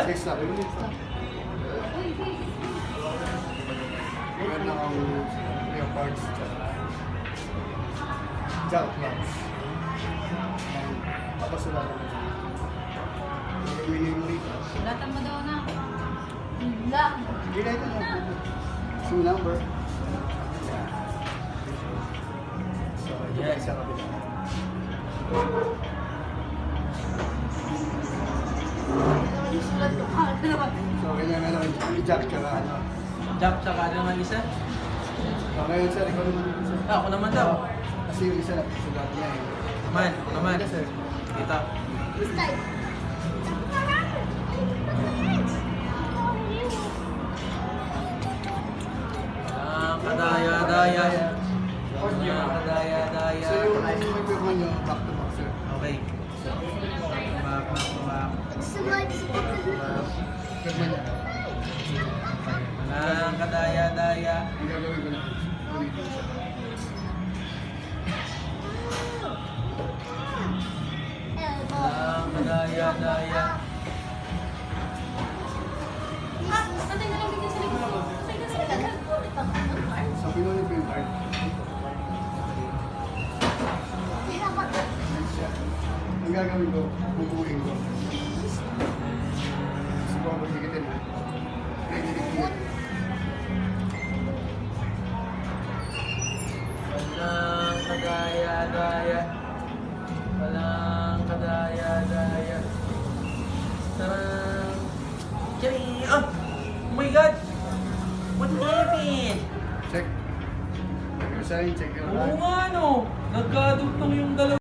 Next na. Meron akong leopards tsaka jackalops. Tapos wala ko. Winning mo dito. Latan mo daw na. Hila. Hindi na ito. Sue number. So, ito ba isa kabila? Isulat ko. So, kailangan lang i-jack tsaka ano. Jack, tsaka ano naman isa? So, ngayon sir, ikaw naman yung isa. Ah, ako naman daw. Kasi yung isa lang, sulat niya eh. Naman, ako naman. Ito, sir. Kita. Kadaya-daya. Kadaya-daya. So, yung microphone nyo, back to back, sir. Okay. Back. Pirma niya. Walang kadaya-daya. Ang gagawin ko na. Ulitin siya. Walang kadaya-daya. Patay na lang dito sa likod. Patay na sa likod. So, pinunin ko yung card. Yan siya. Ang gagawin ko, bubuhin ko. Siguro ko dikitin mo. Dikitin. Walang kadaya-daya. Walang kadaya-daya. Sarang... Jerry! Ah! Oh my God! What happened? Check. Check your sign, check your Oo nga no! Nagkadugtong yung dalawa.